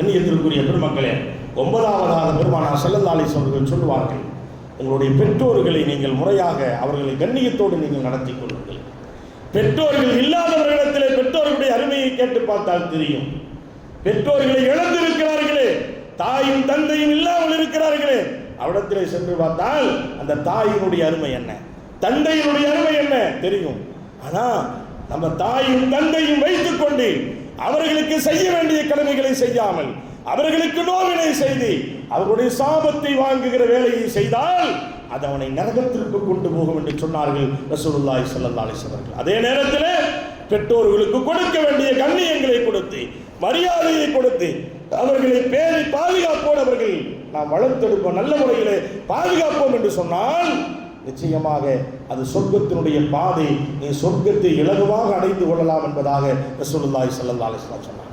எண்ணியத்திற்குரிய பெருமக்களே, 9வதாக பெருமானார் ஸல்லல்லாஹு அலைஹி வஸல்லம் அவர்கள் சொல்லுவார்கள், உங்களுடைய பெற்றோர்களை நீங்கள் முறையாக அவர்களை கண்ணியத்தோடு நீங்கள் நடத்தி கொள்ளுங்கள். பெற்றோர்கள் இல்லாதவர்களிடத்திலே பெற்றோர்களுடைய அருமையை கேட்டு பார்த்தால் தெரியும். பெற்றோர்களை இழந்திருக்கிறார்களே, தாயும் தந்தையும் இல்லாமல் இருக்கிறார்களே, அவரிடத்திலே சென்று பார்த்தால் அந்த தாயினுடைய அருமை என்ன, தந்தையினுடைய அருமை என்ன தெரியும். ஆனா நம்ம தாயும் தந்தையும் வைத்துக் கொண்டு அவர்களுக்கு செய்ய வேண்டிய கடமைகளை செய்யாமல், அவர்களுக்கு நோவினை செய்து அவர்களுடைய சாபத்தை வாங்குகிற வேலையை செய்தால் அது அவனை நரகத்திற்கு கொண்டு போகும் என்று சொன்னார்கள் ரசூலுல்லாஹி ஸல்லல்லாஹு அலைஹி வஸல்லம். அதே நேரத்தில் பெற்றோர்களுக்கு கொடுக்க வேண்டிய கண்ணியங்களை கொடுத்து, மரியாதையை கொடுத்து, அவர்களை பேணி பாதுகாப்போடு அவர்கள் நாம் வளர்த்தெடுப்போம், நல்ல முறையிலே பாதுகாப்போம் என்று சொன்னால் நிச்சயமாக அது சொர்க்கத்தினுடைய பாதை. நீ சொர்க்கத்தை இலகுவாக அடைந்து கொள்ளலாம் என்பதாக ரசூலுல்லாஹி ஸல்லல்லாஹு அலைஹி வஸல்லம் சொன்னார்.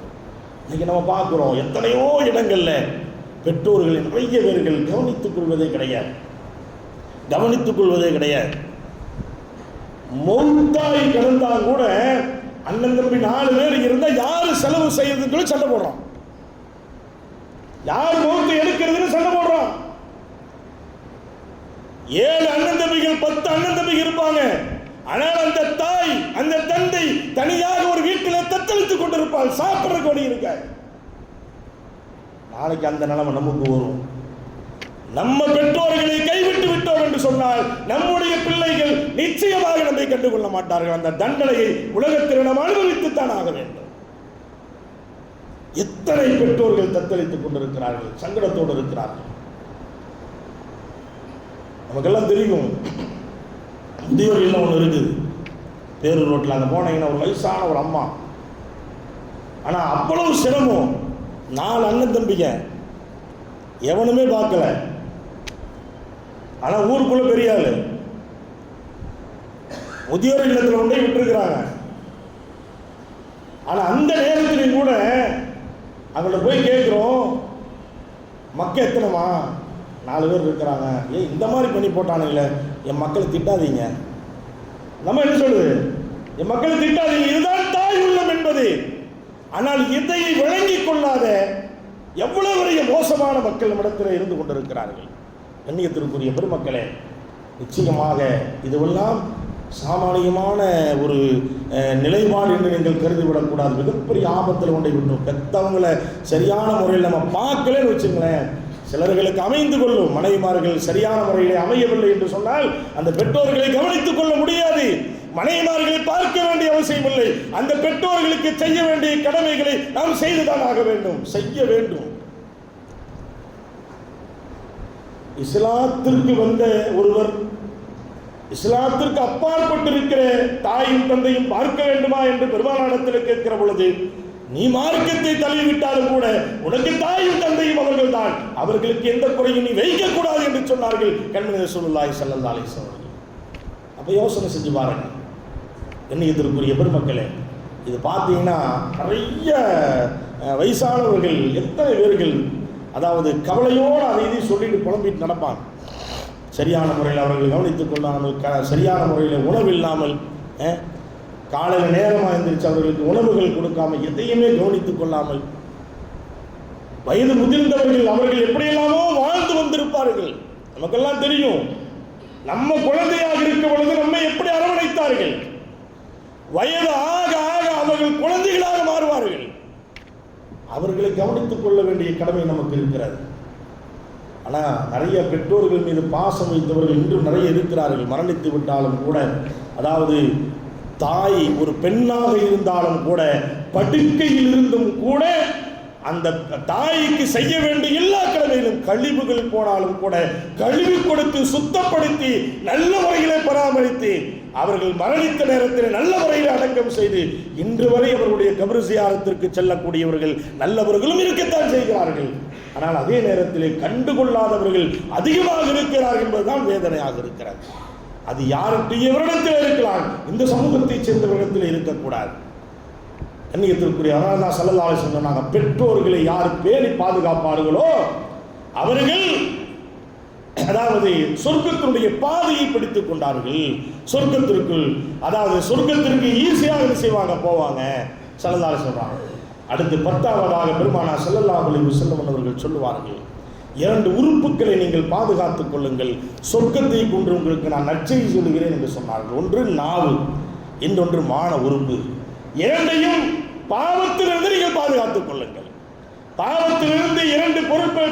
இன்னைக்கு நம்ம பார்க்கிறோம், எத்தனையோ இடங்கள்ல பெற்றோர்களின் நிறைய பேர்கள் கவனித்துக் கொள்வதே கிடையாது. மௌத்தாய் கிடந்தா கூட அண்ணன் தம்பி 4 பேர் இருந்தா யாரு செலவு செய்யறதுன்னு சண்டை போடுறான், யார் மௌத்தை எடுக்கிறதுன்னு சண்டை போடுறான். 7 அண்ணன் தம்பிகள் 10 அண்ணன் தம்பிகள் இருப்பாங்க. ஆனால் அந்த தாய் அந்த தந்தை தனியாக ஒரு வீட்டில் தத்தளித்துக் கொண்டிருப்பாள், சாப்பிட்றதுக்கு வழி இருக்காது. நாளைக்கு அந்த நிலைமை நமக்கு வரும். நம்ம பெற்றோர்களை கைவிட்டு விட்டோம் என்று சொன்னால் நம்முடைய பிள்ளைகள் நிச்சயமாக நம்மை கண்டுகொள்ள மாட்டார்கள். அந்த தண்டனையை உலகத்தில் நாம் அனுபவித்துத்தான் ஆக வேண்டும். எத்தனை பெற்றோர்கள் தத்தளித்துக் கொண்டிருக்கிறார்கள், சங்கடத்தோடு இருக்கிறார்கள். நமக்கெல்லாம் தெரியும், முதியோர் இல்லம் ஒன்று இருக்குது பேரூர் ரோட்டில். அங்கே போனீங்கன்னா ஒரு வயசான ஒரு அம்மா, ஆனால் அவ்வளவு சிரமம். 4 அண்ணன் தம்பிங்க, எவனுமே பார்க்கல. ஆனால் ஊருக்குள்ள பெரிய ஆளு. முதியோர் இல்லத்தில் கொண்டே விட்டுருக்கிறாங்க. ஆனால் அந்த நேரத்திலையும் கூட அவங்கள போய் கேட்குறோம், மக்கள் எத்தனைமா? 4 பேர் இருக்கிறாங்க. இந்த மாதிரி பண்ணி போட்டானுங்களே, என் மக்களை திட்டாதீங்க. நம்ம என்ன சொல்லுது? என் மக்களை திட்டாதீங்க, இதுதான் தாய் உள்ளம் என்பது. ஆனால் இதை விளங்கிக் கொள்ளாத எவ்வளவு பெரிய மோசமான மக்கள் நம்மிடத்தில் இருந்து கொண்டிருக்கிறார்கள். கண்ணியத்திற்குரிய பெருமக்களே, நிச்சயமாக இதுவெல்லாம் சாமானியமான ஒரு நிலைப்பாடு என்று நீங்கள் கருதிவிடக்கூடாது. மிகப்பெரிய ஆபத்தில் கொண்டே விட்டோம். பெற்றவங்களை சரியான முறையில் நம்ம பார்க்கலன்னு வச்சுங்களேன், சிலர்களுக்கு அமைந்து கொள்ளும் மனைவிமார்கள் சரியான முறையிலே அமையவில்லை என்று சொன்னால் அந்த பெற்றோர்களை கவனித்துக் கொள்ள முடியாது. மனைவிமார்களை பார்க்க வேண்டிய அவசியம் இல்லை. அந்த பெற்றோர்களுக்கு செய்ய வேண்டிய கடமைகளை நாம் செய்துதான் ஆக வேண்டும், செய்ய வேண்டும். இஸ்லாத்திற்கு வந்த ஒருவர் இஸ்லாத்திற்கு அப்பாற்பட்டிருக்கிற தாயும் தந்தையும் பார்க்க வேண்டுமா என்று பெருமானாரிடத்தில் கேட்கிற பொழுது, நீ மார்க்கத்தை தள்ளிவிட்டாலும் கூட உனக்கு தாயும் தந்தையும் அவர்கள் தான், அவர்களுக்கு எந்த குறையும் நீ வைக்கக்கூடாது என்று சொன்னார்கள் கண்மணி ரசூலுல்லாஹி ஸல்லல்லாஹு அலைஹி வஸல்லம். அப்போ யோசனை செஞ்சு பாருங்க கண்ணியத்திற்குரிய பெருமக்களே. இது பார்த்தீங்கன்னா நிறைய வயசானவர்கள் எத்தனை பேர்கள் அதாவது கவலையோடு அதை இதை சொல்லிட்டு புலம்பிட்டு நடப்பாங்க. சரியான முறையில் அவர்கள் கவனித்துக் கொள்ளாமல், சரியான முறையில் உணவு இல்லாமல், காலையில் நேரமாக எழுந்திரிச்சு அவர்களுக்கு உணவுகள் கொடுக்காமல், எதையுமே கவனித்துக் கொள்ளாமல், வயது முதிர்ந்தவர்கள் அவர்கள் எப்படியெல்லாமோ வாழ்ந்து வந்திருப்பார்கள். நமக்கெல்லாம் தெரியும். நம்ம குழந்தையாக இருக்கும் பொழுது நம்மை எப்படி அரவணைத்தார்கள். வயது ஆக ஆக அவர்கள் குழந்தைகளாக மாறுவார்கள். அவர்களை கவனித்துக் கொள்ள வேண்டிய கடமை நமக்கு இருக்கிறது. ஆனால் நிறைய பெற்றோர்கள் மீது பாசம் வைத்தவர்கள் இன்றும் நிறைய இருக்கிறார்கள். மரணித்து விட்டாலும் கூட, அதாவது தாய் ஒரு பெண்ணாக இருந்தாலும் கூட, படுக்கையில் இருந்தும் கூட அந்த தாய்க்கு செய்ய வேண்டிய எல்லா கடமையிலும், கழிவுகள் போனாலும் கூட கழுவி கொடுத்து சுத்தப்படுத்தி நல்ல முறையிலே பராமரித்து அவர்கள் மரணித்த நேரத்தில் நல்ல முறையில் அடக்கம் செய்து இன்று வரை அவர்களுடைய கபர் ஜியாரத்திற்கு செல்லக்கூடியவர்கள் நல்லவர்களும் இருக்கத்தான் செய்கிறார்கள். ஆனால் அதே நேரத்தில் கண்டுகொள்ளாதவர்கள் அதிகமாக இருக்கிறார்கள் என்பதுதான் வேதனையாக இருக்கிறது. அது யாருடைய எவரிடத்தில் இருக்கலாம், இந்த சமூகத்தை சேர்ந்தவரிடத்தில் இருக்கக்கூடாது. கண்ணியத்திற்குரிய அதனால தான் ஸல்லல்லாஹு அலைஹி வஸல்லம் சொன்னாங்க, பெற்றோர்களை யார் பேணி பாதுகாப்பார்களோ அவர்கள் அதாவது சொர்க்கத்தினுடைய பாதையை பிடித்துக் கொண்டார்கள். சொர்க்கத்திற்குள், அதாவது சொர்க்கத்திற்கு ஈஸியாக செய்வாங்க, போவாங்க ஸல்லல்லாஹு அலைஹி சொல்றாங்க. அடுத்து 10ஆவதாக பெருமானார் ஸல்லல்லாஹு அலைஹி வஸல்லம் அவர்கள் சொல்லுவார்கள், 2 உறுப்புகளை நீங்கள் பாதுகாத்துக் கொள்ளுங்கள், சொர்க்கத்தை கொண்டு உங்களுக்கு நான் நற்செய்தி சொல்லுகிறேன் என்று சொன்னார்கள். ஒன்று நாவு, இன்னொன்று மான உறுப்பு. 2ஐயும் பாவத்திலிருந்து நீங்கள் பாதுகாத்துக் கொள்ளுங்கள். பாவத்திலிருந்து 2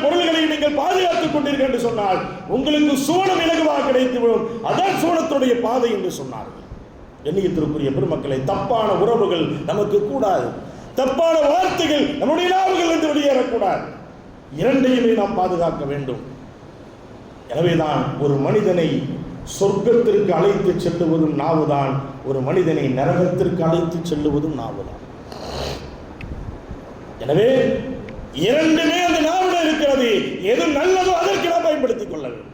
பொருள்களை நீங்கள் பாதுகாத்துக் கொண்டீர்கள் என்று சொன்னால் உங்களுக்கு சூனம் இலகுவாக கிடைத்துவிடும். அதான் சூனத்துடைய பாதை என்று சொன்னார்கள். கண்ணியத்திற்குரிய பெருமக்களை, தப்பான உறவுகள் நமக்கு கூடாது, தப்பான வார்த்தைகள் நம்முடைய நாவுகள் இருந்து வெளியேறக்கூடாது. 2ஐயுமே நாம் பாதுகாக்க வேண்டும். எனவேதான் ஒரு மனிதனை சொர்க்கத்திற்கு அழைத்து செல்லுவதும் நாவுதான், ஒரு மனிதனை நரகத்திற்கு அழைத்து செல்லுவதும் நாவுதான். எனவே 2மே அந்த நாவுல இருக்கிறது. எது நல்லதோ அதற்கு நாம் பயன்படுத்திக் கொள்ள வேண்டும்.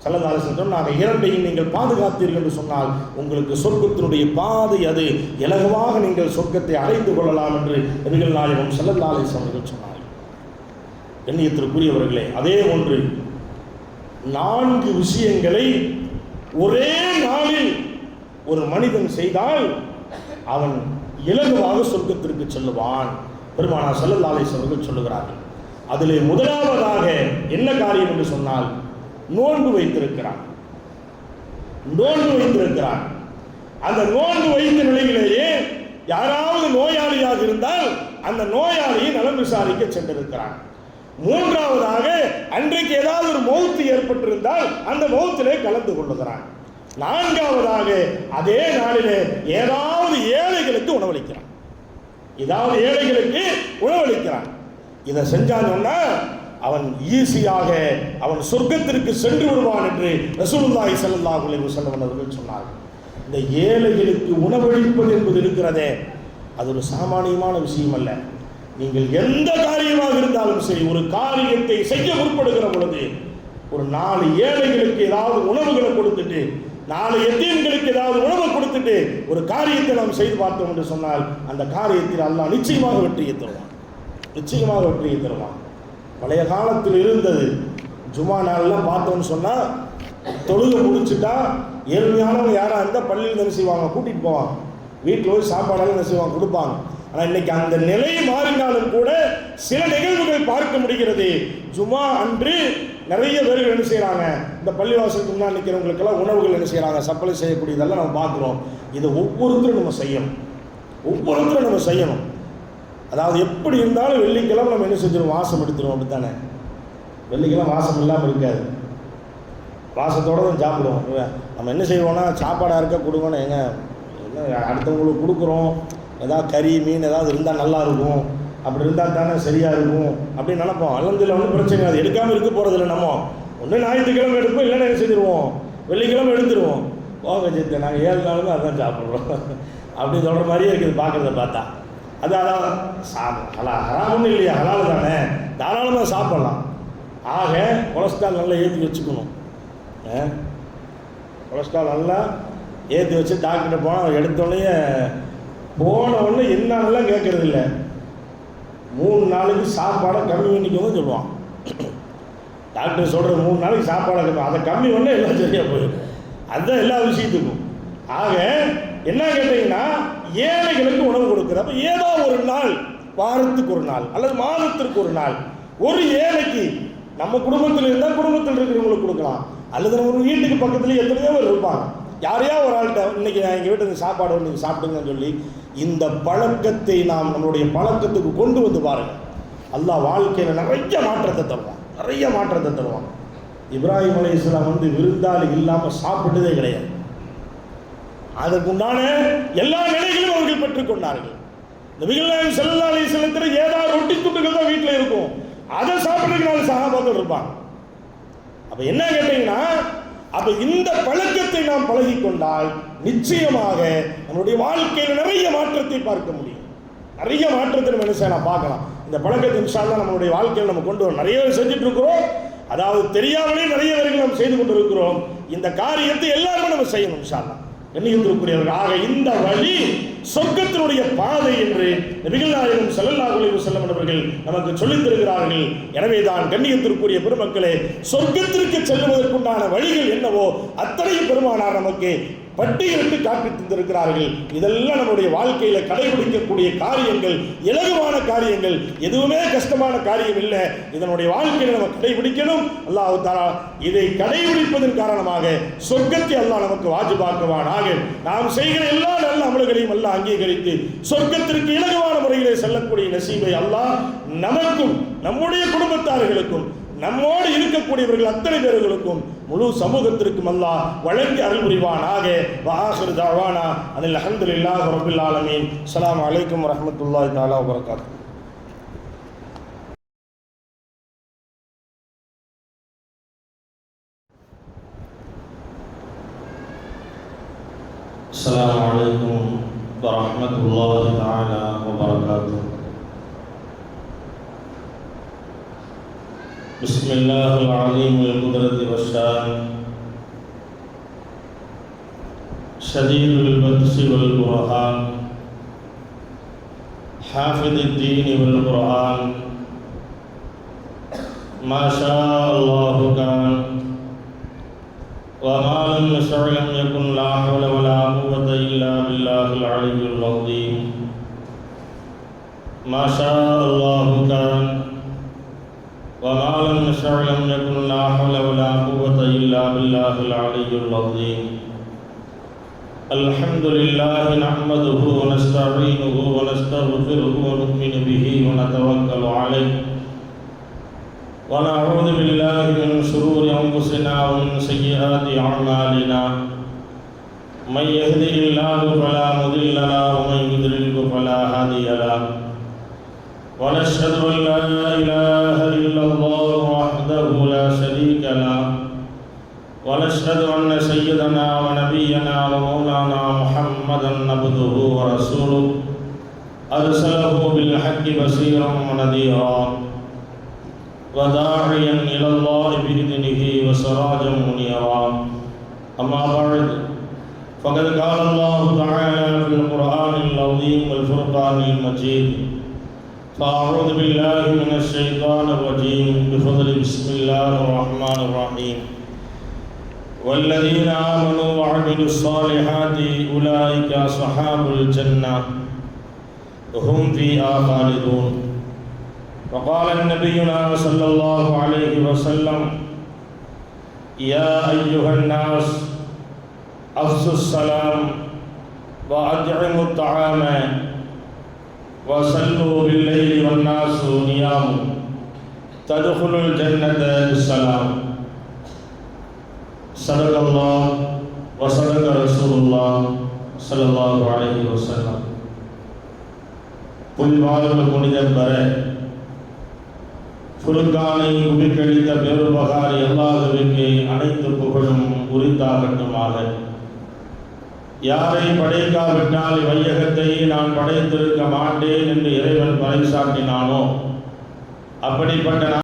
ஸல்லல்லாஹு அலைஹி வஸல்லம் சொன்னாங்க, 2ஐயும் நீங்கள் பாதுகாத்தீர்கள் என்று சொன்னால் உங்களுக்கு சொர்க்கத்தினுடைய பாதை அது இலகுவாக நீங்கள் சொர்க்கத்தை அடைந்து கொள்ளலாம் என்று நபிகள் நாயகம் ஸல்லல்லாஹு அலைஹி வஸல்லம் அவர்கள் சொன்னார்கள். கண்ணியத்திற்குரியவர்களே, அதே ஒன்று 4 விஷயங்களை ஒரே நாளில் ஒரு மனிதன் செய்தால் அவன் இலகுவாக சொர்க்கத்திற்கு செல்லுவான். பெருமானார் ஸல்லல்லாஹு அலைஹி வஸல்லம் சொல்லுகிறார்கள். அதிலே முதலாவதாக என்ன காரியம் என்று சொன்னால், நோன்பு வைத்திருக்கிறான். அந்த நோன்பு வைத்த நிலையிலேயே யாராவது நோயாளியாக இருந்தால் அந்த நோயாளியை நலம் விசாரிக்க சென்றிருக்கிறான். மூன்றாவதாக அன்றைக்கு ஏதாவது ஒரு மௌத்து ஏற்பட்டிருந்தால் அந்த மௌத்திலே கலந்து கொள்ளுகிறான். நான்காவதாக அதே நாளிலே ஏதாவது ஏழைகளுக்கு உணவளிக்கிறான். ஏதாவது ஏழைகளுக்கு உணவளிக்கிறான். இதை செஞ்சாங்கன்னா அவன் ஈஸியாக அவன் சொர்க்கத்திற்கு சென்று விடுவான் என்று ரசூலுல்லாஹி ஸல்லல்லாஹு அலைஹி வஸல்லம் அவர்கள் சொன்னார்கள். இந்த ஏழைகளுக்கு உணவளிப்பது என்பது இருக்கிறதே, அது ஒரு சாமானியமான விஷயம் அல்ல. நீங்கள் எந்த காரியமாக இருந்தாலும் சரி, ஒரு காரியத்தை செய்ய முற்படுகிற பொழுது ஒரு 4 ஏழைகளுக்கு ஏதாவது உணவுகளை கொடுத்துட்டு, 4 எத்தீம்களுக்கு ஏதாவது உணவு கொடுத்துட்டு ஒரு காரியத்தை நாம் செய்து பார்த்தோம் என்று சொன்னால் அந்த காரியத்தில் அல்லாஹ் நிச்சயமாக வெற்றியை தருவான். நிச்சயமாக வெற்றியை தருவான். பழைய காலத்தில் இருந்தது. ஜுமா நாள்லாம் பார்த்தோம்னு சொன்னால் தொழுகை முடிச்சுட்டா ஏழ்மையானவங்க யாராக இருந்தால் பள்ளியில் என்ன செய்வாங்க, கூட்டிகிட்டு போவாங்க. வீட்டில் போய் சாப்பாடெல்லாம் என்ன செய்வாங்க, கொடுப்பாங்க. ஆனால் இன்னைக்கு அந்த நிலை மாறினாலும் கூட சில நிகழ்வுகள் பார்க்க முடிகிறது. ஜுமா அன்று நிறைய பேர்கள் என்ன செய்கிறாங்க, இந்த பள்ளிவாசலுக்கு முன்னாடி நிற்கிறவங்களுக்கெல்லாம் உணவுகள் என்ன செய்கிறாங்க, சப்ளை செய்யக்கூடியதெல்லாம் நம்ம பார்க்குறோம். இதை ஒவ்வொருத்தரும் நம்ம செய்யணும். ஒவ்வொருத்தரும் நம்ம செய்யணும். அதாவது எப்படி இருந்தாலும் வெள்ளிக்கிழமை நம்ம என்ன செஞ்சிடும், வாசம் எடுத்துருவோம். அப்படித்தானே? வெள்ளிக்கிழமை வாசம் இல்லாமல் இருக்காது. வாசத்தோடு தான் சாப்பிடுவோம். நம்ம என்ன செய்வோம்னா, சாப்பாடாக இருக்க கொடுக்கணும். என்ன அடுத்தவங்களுக்கு கொடுக்குறோம், ஏதாவது கறி மீன் ஏதாவது இருந்தால் நல்லா இருக்கும், அப்படி இருந்தால் தானே சரியாக இருக்கும் அப்படின்னு நினைப்போம். அல்லந்தில் ஒன்றும் பிரச்சனை அது எடுக்காமல் இருக்க போகிறதில்ல. நம்ம ஒன்று ஞாயிற்றுக்கிழமை எடுப்போம், இல்லைன்னா என்ன செஞ்சுருவோம், வெள்ளிக்கிழமை எடுத்துருவோம். போக சேர்த்து நாங்கள் 7 நாளுமே அதான் சாப்பிட்றோம் அப்படின்னு சொல்கிற மாதிரியே இருக்குது பார்க்குறத பார்த்தா. அதான் ஹராமுன்னு இல்லையா, ஹலால் தானே, தாராளமாக சாப்பிட்லாம். ஆக கொலஸ்ட்ரால் நல்லா ஏற்றி வச்சுக்கணும். கொலஸ்ட்ரால் நல்லா ஏற்றி வச்சு டாக்டர்கிட்ட போனால் எடுத்தோடனே என்னன்னெல்லாம் கேட்கறது இல்லை. 3 நாளைக்கு சாப்பாடை கம்மி பண்ணிக்கோன்னு சொல்லுவான் டாக்டர். சொல்கிற 3 நாளைக்கு சாப்பாடை கம்மி, அதை கம்மி பண்ணால் எல்லாம் சரியாக போயிடும். அதுதான் எல்லா விஷயத்துக்கும். ஆக என்ன கேட்டீங்கன்னா, ஏழைகளுக்கு உணவு கொடுக்குறப்ப ஏதோ ஒரு நாள், வாரத்துக்கு ஒரு நாள் அல்லது மாதத்திற்கு ஒரு நாள், ஒரு ஏழைக்கு நம்ம குடும்பத்தில் இருந்தால் குடும்பத்தில் இருக்கிறவங்களுக்கு கொடுக்கலாம். அல்லது நம்ம வீட்டுக்கு பக்கத்துலேயே எத்தனையோ பேர் இருப்பாங்க. யாரையா ஒரு ஆள்கிட்ட இன்னைக்கு நான் எங்கள் வீட்டுக்கு சாப்பாடு நீங்கள் சாப்பிடுங்கன்னு சொல்லி இந்த பழக்கத்தை நாம் நம்மளுடைய பழக்கத்துக்கு கொண்டு வந்து பாருங்கள். அல்லாஹ் வாழ்க்கையில் நிறைய மாற்றத்தை தருவான். நிறைய மாற்றத்தை தருவான். இப்ராஹிம் அலைஹிஸ்ஸலாம் விருந்தாளி இல்லாமல் சாப்பிட்டதே கிடையாது. அதற்குண்டான எல்லா நிலைகளும் அவர்கள் பெற்றுக்கொண்டார்கள். நபிகள் நாயகம் ஸல்லல்லாஹு அலைஹி வஸல்லம் ஏதாவது ரொட்டி துண்டுகள் தான் வீட்டில் இருக்கும், அதை சாப்பிட்றதுக்கு 4 சஹாபாக்கள் இருப்பாங்க. அப்போ என்ன கேட்டீங்கன்னா, அப்போ இந்த பழக்கத்தை நாம் பழகி கொண்டால் நிச்சயமாக நம்மளுடைய வாழ்க்கையில் நிறைய மாற்றத்தை பார்க்க முடியும். நிறைய மாற்றத்தை நம்ம என்ன செய்யலாம், பார்க்கலாம். இந்த பழக்கத்தை இன்ஷா அல்லாஹ் நம்மளுடைய வாழ்க்கையில் நம்ம கொண்டு வர நிறைய பேர் செஞ்சுட்டு இருக்கிறோம். அதாவது தெரியாமலே நிறைய பேர்கள் நம்ம செய்து கொண்டு இருக்கிறோம். இந்த காரியத்தை எல்லாருமே நம்ம செய்யணும் இன்ஷா அல்லாஹ். எண்ணியத்திற்குரியவர்கள். ஆக இந்த வழி சொர்க்கத்தினுடைய பாதை என்று நபிகள் நாயகம் ஸல்லல்லாஹு அலைஹி வஸல்லம் அவர்கள் நமக்கு சொல்லித் தருகிறார்கள். எனவேதான் கண்ணியத்திற்குரிய பெருமக்களே, சொர்க்கத்திற்கு செல்வதற்குண்டான வழிகள் என்னவோ அத்தனை பெருமானார் நமக்கு பட்டியலிட்டு காட்டி தந்திருக்கிறார்கள். இதெல்லாம் நம்முடைய வாழ்க்கையில கடைபிடிக்கக்கூடிய காரியங்கள், இலகுவான காரியங்கள், எதுவுமே கஷ்டமான காரியம் இல்லை. இதனுடைய வாழ்க்கையில நம்ம கடைபிடிக்கணும். அல்லாஹ் தஆலா இதை கடைபிடிப்பதன் காரணமாக சொர்க்கத்தை அல்லாஹ் நமக்கு வாஜிபாக்குவானாக. நாம் செய்கிற எல்லா நல்ல அமல்களையும் அல்லாஹ் அங்கீகரித்து சொர்க்கத்திற்கு இலகுவான முறையிலே செல்லக்கூடிய நசீபை அல்லாஹ் நமக்கும் நம்முடைய குடும்பத்தார்களுக்கும் நம்மோடு இருக்கக்கூடியவர்கள் அத்தனை பேர்களுக்கும் முழு சமூகத்திற்கும் அல்லாஹ் வழங்கி அருள் புரிவானாக. வஆகிரு தஅவானா அனில் ஹம்துலில்லாஹி ரப்பில் ஆலமீன். அஸ்ஸலாமு அலைக்கும் வரஹ்மத்துல்லாஹி தஆலா வபரகாத்துஹு. அஸ்ஸலாமு அலைக்கும் வரஹ்மத்துல்லாஹி தஆலா வபரகாத்துஹு. بسم الله العظيم القدرة والشان شديد البطش والبرهان حافظ الدين والقرآن ما شاء الله كان وما لم يشأ لم يكن لا حول ولا قوة إلا بالله العلي العظيم ما شاء الله كان وما لم يشأ لم يكن لا حول ولا قوة إلا بالله العلي العظيم الحمد لله نحمده ونستعينه ونستغفره ونؤمن به ونتوكل عليه ونعوذ بالله من شرور أنفسنا ومن سيئات أعمالنا من يهده الله فلا مضل له ومن يضلل فلا هادي له ونشهد أن لا إله إلا الله وحده لا شريك له ونشهد أن سيدنا ونبينا ومولانا محمدا عبده ورسوله أرسله بالحق بشيرا ونذيرا وداعيا إلى الله بإذنه وسراجا منيرا أما بعد فقد قال الله تعالى في القرآن العظيم والفرقان المجيد فأعوذ بالله من الشيطان الرجيم بفضل بسم الله الرحمن الرحيم والذين آمنوا وعملوا الصالحات أولئك أصحاب الجنة هم فيها خالدون. وقال نبينا صلى الله عليه وسلم يا أيها الناس أفشوا السلام وأطعموا الطعام وصلوا بالليل والناس نيام تدخلوا الجنة بالسلام. صدق الله وصدق رسول الله صلى الله عليه وسلم. புலிவாழ்வு புனிதம் பெற ஃபுர்கானை குவிக்கழித்த பேருபகாரி அல்லாஹ்வுக்கு அனைத்து புகழும் உரித்தாகட்டுமாக. யாரை படைக்காவிட்டால் வையகத்தை நான் படைத்திருக்க மாட்டேன் என்று இறைவன் பறைசாட்டினானோ அப்படிப்பட்ட